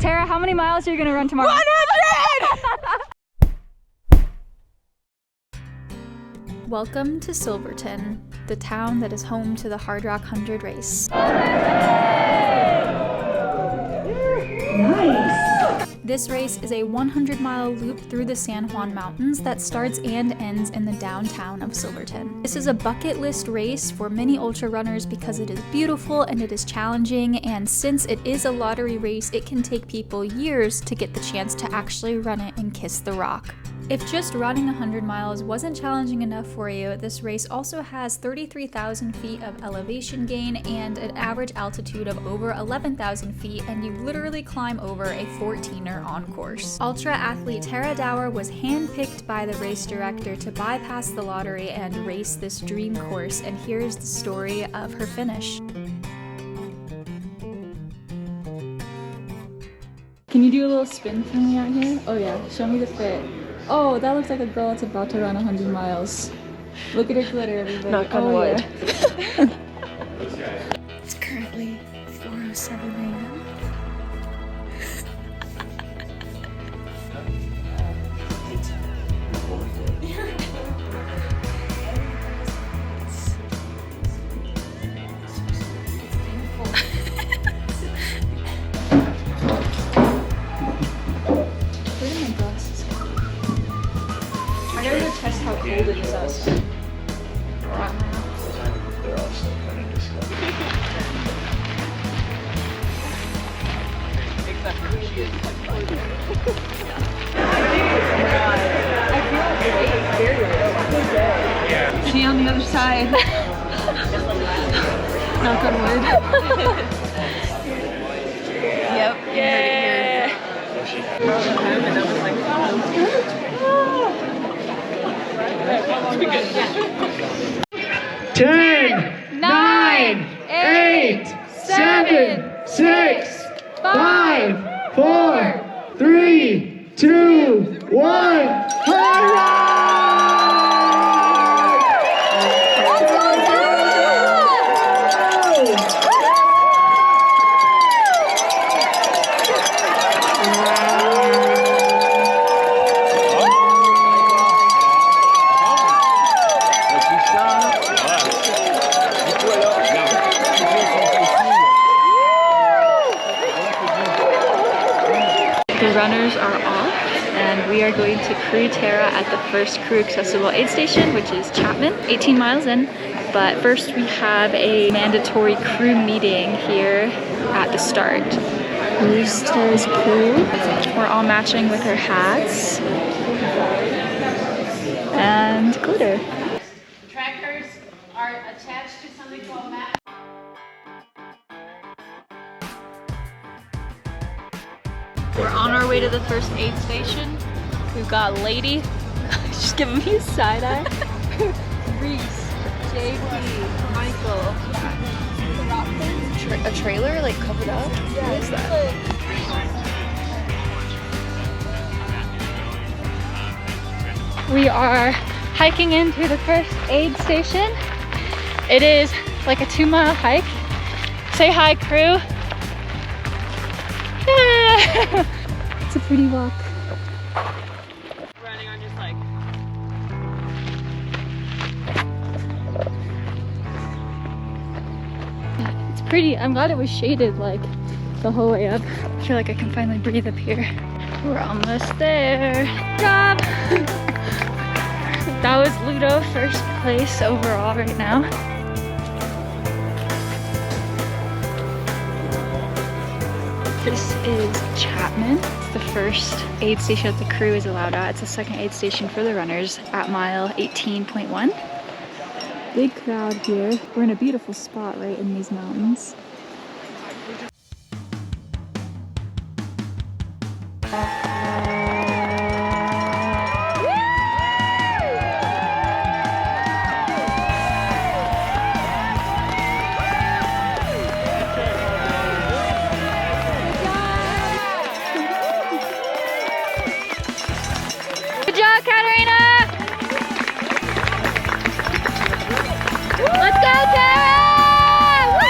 Tara, how many miles are you gonna run tomorrow? 100! Welcome to Silverton, the town that is home to the Hardrock 100 race. Nice! This race is a 100-mile loop through the San Juan Mountains that starts and ends in the downtown of Silverton. This is a bucket list race for many ultra runners because it is beautiful and it is challenging, and since it is a lottery race, it can take people years to get the chance to actually run it and kiss the rock. If just running 100 miles wasn't challenging enough for you, this race also has 33,000 feet of elevation gain and an average altitude of over 11,000 feet, and you literally climb over a 14er on course. Ultra athlete Tara Dower was handpicked by the race director to bypass the lottery and race this dream course, and here's the story of her finish. Can you do a little spin for me out here? Oh yeah, show me the fit. Oh, that looks like a girl that's about to run 100 miles. Look at her glitter, everybody. Knock on wood. Yeah. It's currently 4:07 a.m. I gotta go test how cold it is outside. Wow. They're all still kind of disgusting. See you on the other side. Knock on wood. Yep. Yeah. 10, 9, 8, 7, 6, 5, 4, 3, 2, 1. Hardrock! The runners are off, and we are going to crew Tara at the first crew accessible aid station, which is Chapman, 18 miles in. But first we have a mandatory crew meeting here at the start. Here's Tara's crew. We're all matching with her hats and glitter. Trackers are attached to something called map. We're on our way to the first aid station. We've got Lady, she's giving me a side eye. Reese, JP, Michael. A trailer like covered up? Yeah, what is that? We are hiking into the first aid station. It is like a 2-mile hike. Say hi, crew. It's a pretty walk. Running on just like. It's pretty. I'm glad it was shaded like the whole way up. I feel like I can finally breathe up here. We're almost there. Good job! That was Ludo, first place overall right now. This is Chapman. It's the first aid station that the crew is allowed at. It's the second aid station for the runners at mile 18.1. Big crowd here. We're in a beautiful spot right in these mountains. Good job, Katarina! Let's go, Tara! Woo!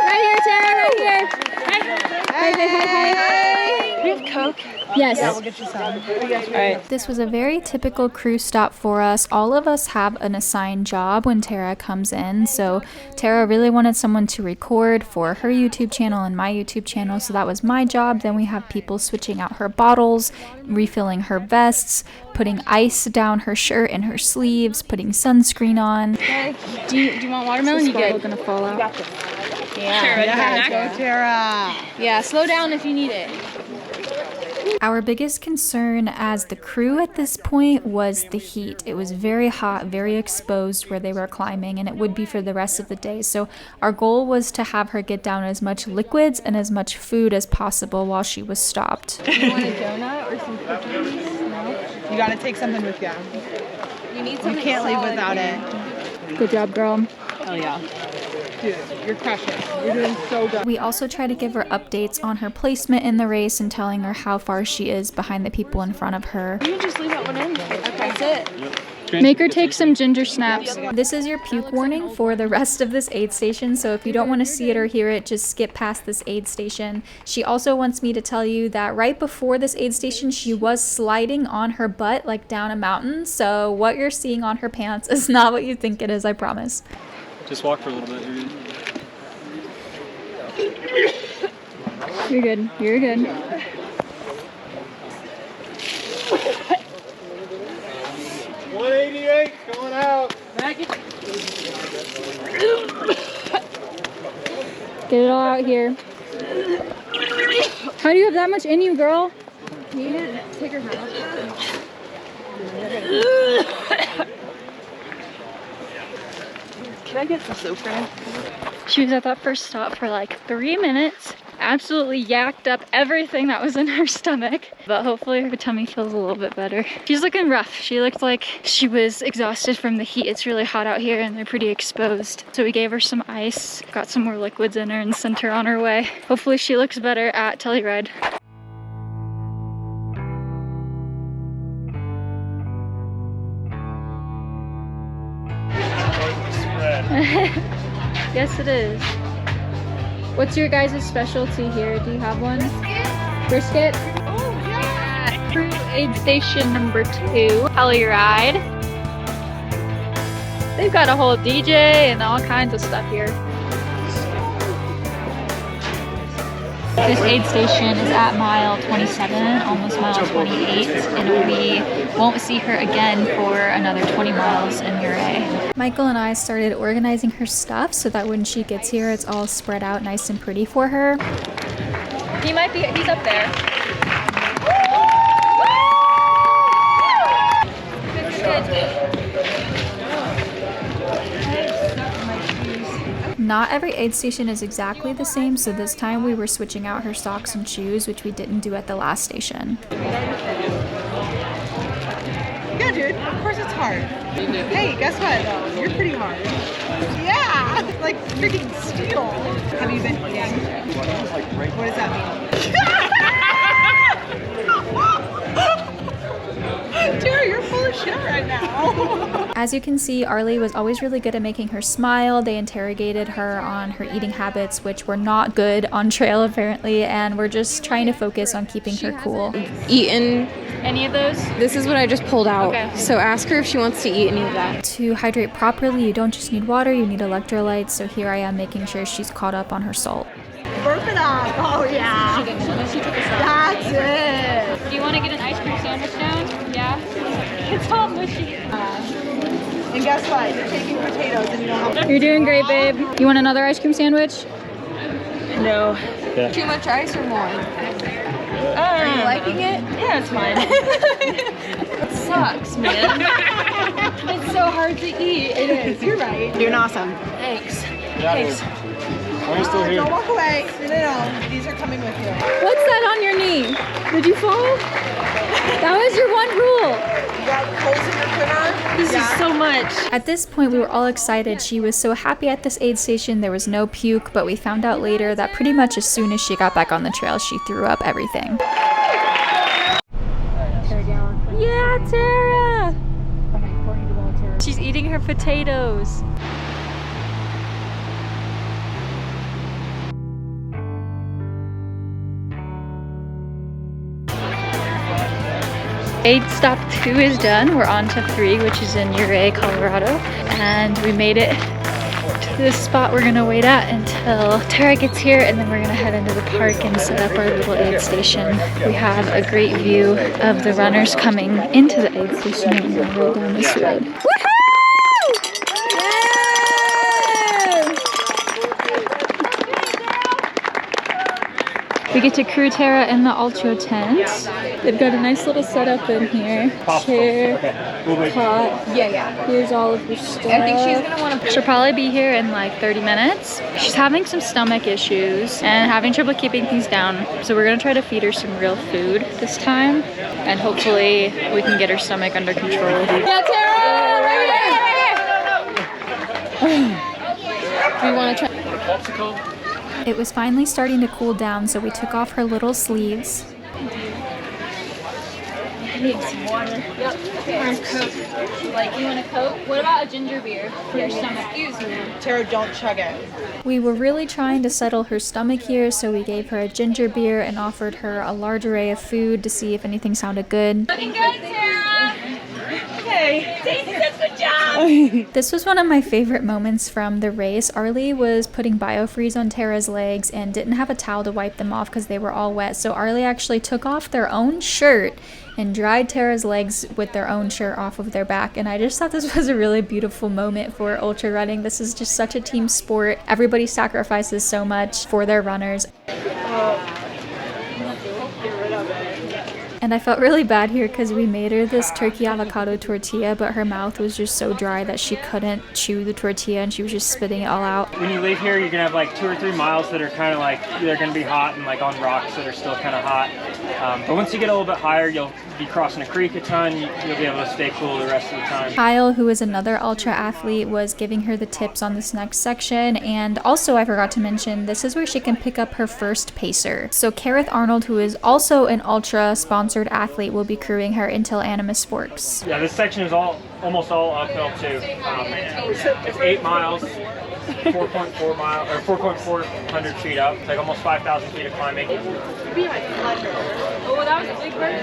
Right here, Tara, right Yes. Yeah, we'll get you some. All right. This was a very typical crew stop for us. All of us have an assigned job when Tara comes in. So Tara really wanted someone to record for her YouTube channel and my YouTube channel. So that was my job. Then we have people switching out her bottles, refilling her vests, putting ice down her shirt and her sleeves, putting sunscreen on. Okay. Do you want watermelon? You good? Gonna fall out. Yeah. Sure, go, Tara. Yeah, slow down if you need it. Our biggest concern as the crew at this point was the heat. It was very hot, very exposed where they were climbing, and it would be for the rest of the day. So our goal was to have her get down as much liquids and as much food as possible while she was stopped. You want a donut or some cookies? No? You gotta take something with you. You need You something can't leave solid without here. it. Good job, girl. Oh yeah. Dude, you're crushing. You're doing so good. We also try to give her updates on her placement in the race and telling her how far she is behind the people in front of her. You just leave at one end. That's it. Make her take some ginger snaps. This is your puke warning for the rest of this aid station, so if you don't want to see it or hear it, just skip past this aid station. She also wants me to tell you that right before this aid station, she was sliding on her butt like down a mountain, so what you're seeing on her pants is not what you think it is, I promise. Just walk for a little bit. You're good. You're good. Going out. Get it all out here. How do you have that much in you, girl? You need to take her hat off. Can I get some soap for her? She was at that first stop for like 3 minutes. Absolutely yacked up everything that was in her stomach. But hopefully her tummy feels a little bit better. She's looking rough. She looked like she was exhausted from the heat. It's really hot out here and they're pretty exposed. So we gave her some ice, got some more liquids in her and sent her on her way. Hopefully she looks better at Telluride. Yes, it is. What's your guys' specialty here? Do you have one? Brisket? Oh, yeah! Crew aid station number 2, Telluride. They've got a whole DJ and all kinds of stuff here. This aid station is at mile 27, almost mile 28, and we won't see her again for another 20 miles in Murray. Michael and I started organizing her stuff so that when she gets here, it's all spread out nice and pretty for her. He's up there. Not every aid station is exactly the same, so this time we were switching out her socks and shoes, which we didn't do at the last station. Yeah, dude. Of course it's hard. Hey, guess what? You're pretty hard. Yeah, like freaking steel. Have you been eating? What does that mean? Dude, you're full of shit right now. As you can see, Arlie was always really good at making her smile. They interrogated her on her eating habits, which were not good on trail apparently, and we're just trying to focus on keeping her cool. Eaten Any of those? This is what I just pulled out. Okay. So ask her if she wants to eat any of that. To hydrate properly, you don't just need water, you need electrolytes, so here I am making sure she's caught up on her salt. Burp it up. Oh, yeah. That's it. Do you want to get an ice cream sandwich down? Yeah? It's all mushy. And guess what? You're taking potatoes and you don't have You're doing great, babe. You want another ice cream sandwich? No. Yeah. Too much ice or more? Are you liking it? Yeah, it's fine. It sucks, man. It's so hard to eat. It is. You're right. Doing awesome. Thanks. Yeah, Thanks. Are you still here? Don't walk away. No. These are coming with you. What's that on your knee? Did you fall? That was your one rule. You got holes in your critter? This is so much. At this point, we were all excited. She was so happy at this aid station. There was no puke, but we found out later that pretty much as soon as she got back on the trail, she threw up everything. Yeah, Tara! She's eating her potatoes. Aid stop 2 is done. We're on to 3, which is in Ouray, Colorado. And we made it to this spot we're gonna wait at until Tara gets here, and then we're gonna head into the park and set up our little aid station. We have a great view of the runners coming into the aid station and we're right down this road. We get to crew Tara in the Ultra tent. They've got a nice little setup in here. Chair, cot. Here's all of her stuff. I think she's gonna want to. She'll probably be here in like 30 minutes. She's having some stomach issues and having trouble keeping things down. So we're gonna try to feed her some real food this time. And hopefully we can get her stomach under control. Yeah, Tara! Right here! Do you want to try? Popsicle. It was finally starting to cool down, so we took off her little sleeves. I need some water. Yep. Okay. Coke. Like, you want a Coke? What about a ginger beer for your stomach? Excuse me. Tara, don't chug it. We were really trying to settle her stomach here, so we gave her a ginger beer and offered her a large array of food to see if anything sounded good. Looking good, Tara! Okay. Daisy does a good job! This was one of my favorite moments from the race. Arlie was putting biofreeze on Tara's legs and didn't have a towel to wipe them off because they were all wet. So Arlie actually took off their own shirt and dried Tara's legs with their own shirt off of their back. And I just thought this was a really beautiful moment for ultra running. This is just such a team sport. Everybody sacrifices so much for their runners. And I felt really bad here because we made her this turkey avocado tortilla, but her mouth was just so dry that she couldn't chew the tortilla and she was just spitting it all out. When you leave here, you're gonna have like 2 or 3 miles that are kind of like, they're gonna be hot and like on rocks that are still kind of hot. But once you get a little bit higher, you'll be crossing a creek a ton. You'll be able to stay cool the rest of the time. Kyle, who is another ultra athlete, was giving her the tips on this next section. And also, I forgot to mention, this is where she can pick up her first pacer. So Kareth Arnold, who is also an ultra sponsored athlete, will be crewing her until Animus Forks. Yeah, this section is almost all uphill too. It's 8 miles, 4.4 miles or 4,400 feet up. It's like almost 5,000 feet of climbing. Oh, that was a big bird.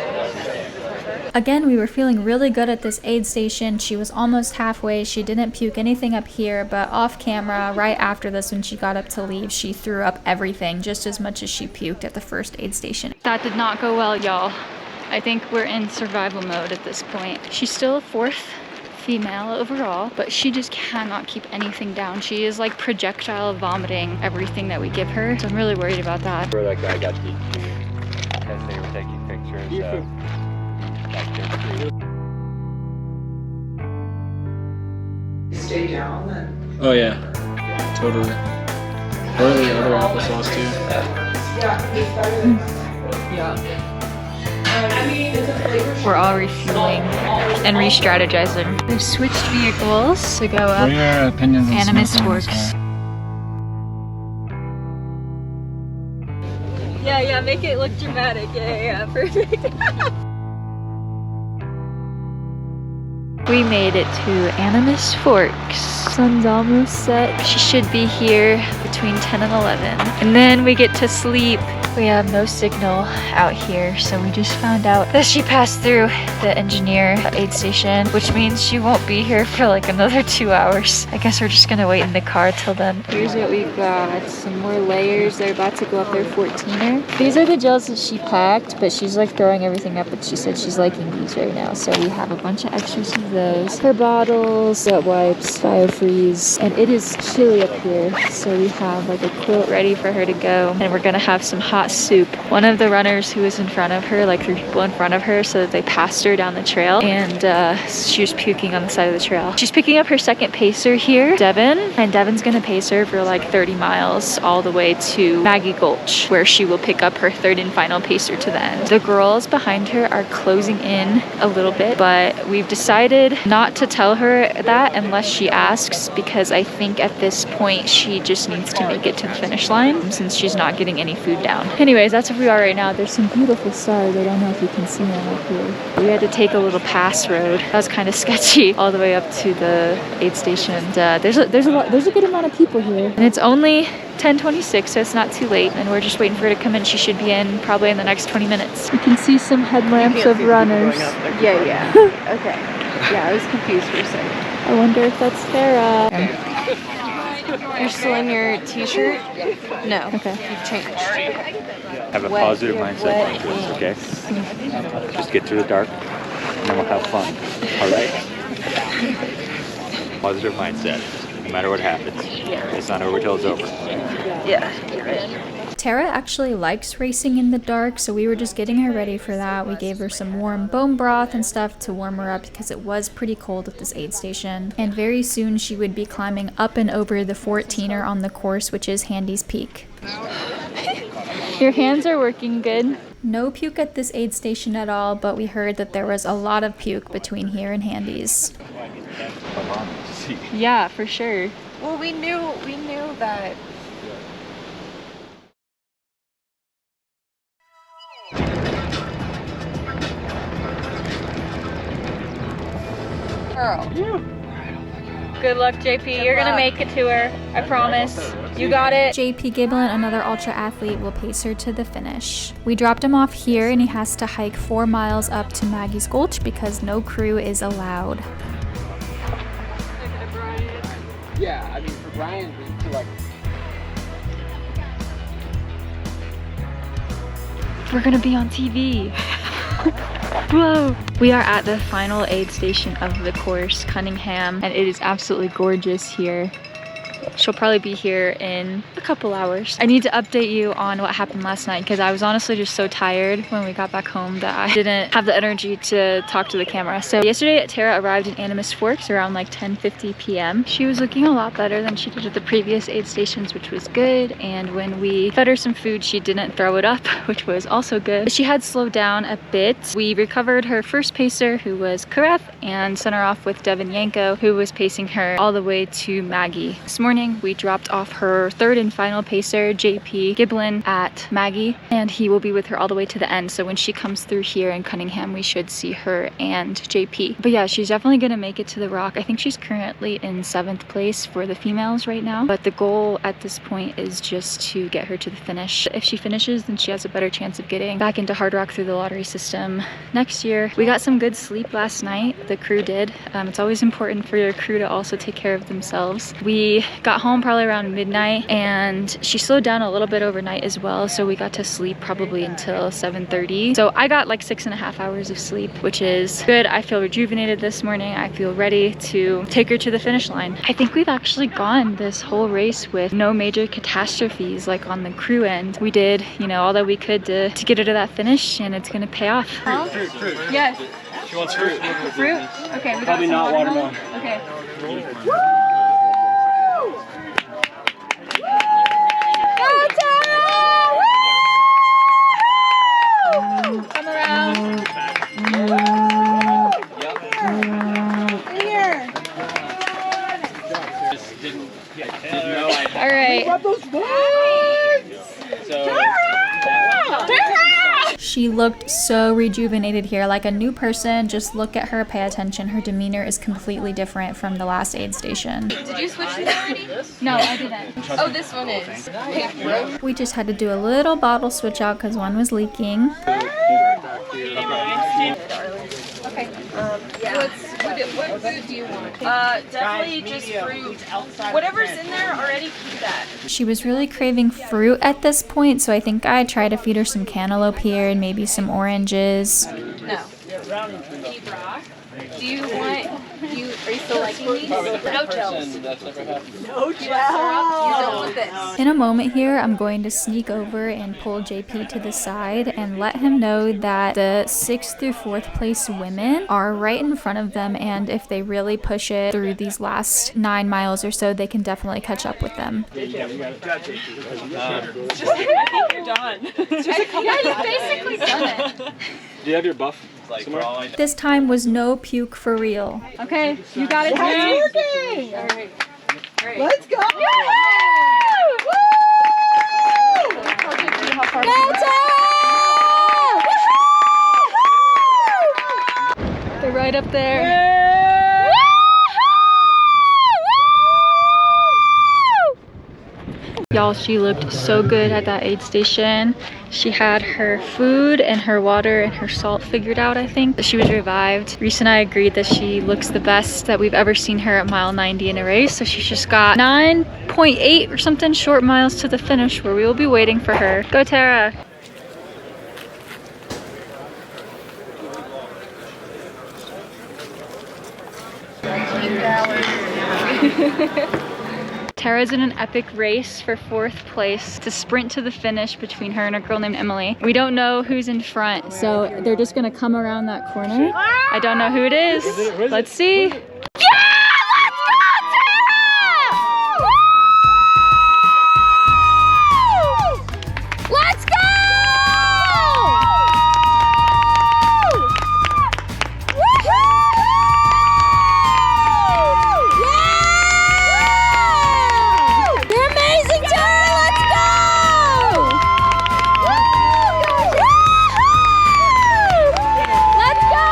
Again, we were feeling really good at this aid station. She was almost halfway. She didn't puke anything up here, but off camera, right after this, when she got up to leave, she threw up everything just as much as she puked at the first aid station. That did not go well, y'all. I think we're in survival mode at this point. She's still a 4th female overall, but she just cannot keep anything down. She is like projectile vomiting everything that we give her, so I'm really worried about that. Where that guy got DQ'd because they were taking pictures of back there. Stay down then. Oh yeah, totally. Or the other applesauce too. We're all refueling and re-strategizing. We've switched vehicles to go up What are your opinions on Animus smoking on Forks. this Yeah, make it look dramatic. Yeah, perfect. We made it to Animus Forks. Sun's almost set. She should be here between 10 and 11. And then we get to sleep. We have no signal out here, so we just found out that she passed through the engineer aid station, which means she won't be here for like another 2 hours. I guess we're just gonna wait in the car till then. Here's what we've got. Some more layers. They're about to go up their 14er. These are the gels that she packed, but she's like throwing everything up, but she said she's liking these right now. So we have a bunch of extras of those. Her bottles, wet wipes, biofreeze, and it is chilly up here. So we have like a quilt ready for her to go, and we're gonna have some hot soup. One of the runners who was in front of her, like 3 people in front of her, so that they passed her down the trail, and she was puking on the side of the trail. She's picking up her second pacer here, Devin, and Devin's gonna pace her for like 30 miles all the way to Maggie Gulch, where she will pick up her 3rd and final pacer to the end. The girls behind her are closing in a little bit, but we've decided not to tell her that unless she asks, because I think at this point she just needs to make it to the finish line since she's not getting any food down. Anyways, that's where we are right now. There's some beautiful stars. I don't know if you can see them up here. We had to take a little pass road. That was kind of sketchy all the way up to the aid station. There's a good amount of people here. And it's only 10:26, so it's not too late. And we're just waiting for her to come in. She should be in probably in the next 20 minutes. You can see some headlamps of runners. Yeah. Okay. Yeah, I was confused for a second. I wonder if that's Tara. You're still in your t-shirt? No. Okay. You've changed. Have a positive mindset like this, okay? Just get through the dark and then we'll have fun. Alright? Positive mindset. No matter what happens. It's not over till it's over. Yeah, you're right. Tara actually likes racing in the dark, so we were just getting her ready for that. We gave her some warm bone broth and stuff to warm her up because it was pretty cold at this aid station. And very soon she would be climbing up and over the 14er on the course, which is Handy's Peak. Your hands are working good. No puke at this aid station at all, but we heard that there was a lot of puke between here and Handy's. Yeah, for sure. Well, we knew that. Girl. Good luck, JP. You're gonna make it to her. I promise. You got it. JP Giblin, another ultra athlete, will pace her to the finish. We dropped him off here and he has to hike 4 miles up to Maggie's Gulch because no crew is allowed. Yeah, I mean for Brian to like. We're gonna be on TV. Whoa! We are at the final aid station of the course, Cunningham, and it is absolutely gorgeous here. She'll probably be here in a couple hours. I need to update you on what happened last night because I was honestly just so tired when we got back home that I didn't have the energy to talk to the camera. So yesterday Tara arrived in Animas Forks around like 10:50 p.m. She was looking a lot better than she did at the previous aid stations, which was good. And when we fed her some food, she didn't throw it up, which was also good. She had slowed down a bit. We recovered her first pacer, who was Kareth, and sent her off with Devin Yanko, who was pacing her all the way to Maggie. This morning we dropped off her third and final pacer, JP Giblin, at Maggie, and he will be with her all the way to the end. So when she comes through here in Cunningham, we should see her and JP. But yeah, she's definitely gonna make it to the rock. I think she's currently in 7th place for the females right now, but the goal at this point is just to get her to the finish. If she finishes, then she has a better chance of getting back into Hardrock through the lottery system next year. We got some good sleep last night. The crew did. It's always important for your crew to also take care of themselves. We got home probably around midnight and she slowed down a little bit overnight as well, so we got to sleep probably until 7:30. So I got like 6.5 hours of sleep, which is good. I feel rejuvenated this morning. I feel ready to take her to the finish line. I think we've actually gone this whole race with no major catastrophes like on the crew end. We did, you know, all that we could to get her to that finish, and it's gonna pay off. Fruit. Yes. She wants fruit. Fruit? Okay, we got Probably some not watermelon. Okay. Come around. Here. All right. She looked so rejuvenated here, like a new person. Just look at her, pay attention. Her demeanor is completely different from the last aid station. Did you switch these already? No, I didn't. Oh, this one is. We just had to do a little bottle switch out because one was leaking. Okay. What food do you want? Definitely just fruit. Whatever's in there already, keep that. She was really craving fruit at this point, so I think I tried to feed her some cantaloupe here and maybe some oranges. No. Do you want, are you still liking these? No gels. No gels. You don't want this. In a moment here, I'm going to sneak over and pull JP to the side and let him know that the 6th through 4th place women are right in front of them, and if they really push it through these last 9 miles or so, they can definitely catch up with them. I think you're done. Yeah, you've basically done it. Do you have your buff? This time was no puke for real. Okay, you got it. It's working. All right. Let's go. Woo! Y'all, she looked so good at that aid station. She had her food and her water and her salt figured out, I think. She was revived. Reese and I agreed that she looks the best that we've ever seen her at mile 90 in a race. So she's just got 9.8 or something short miles to the finish where we will be waiting for her. Go Tara! Tara's in an epic race for 4th place to sprint to the finish between her and a girl named Emily. We don't know who's in front, so they're just gonna come around that corner. I don't know who it is. Let's see. Yeah! Let's go, Tara! Woo! Let's go!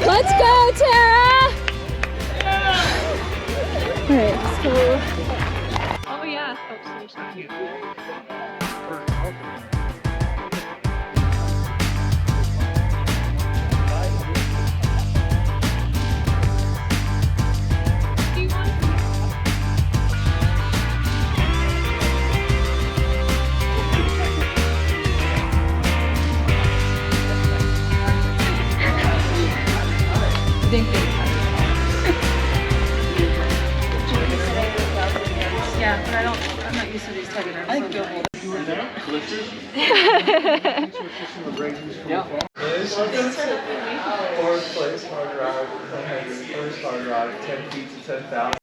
Let's go, Tara! Alright, so... Oh yeah. Oh, seriously. Yeah, but I'm not used to these type of nerves. I think you were there? Fourth place, Hardrock, first Hardrock, 10 feet to 10,000.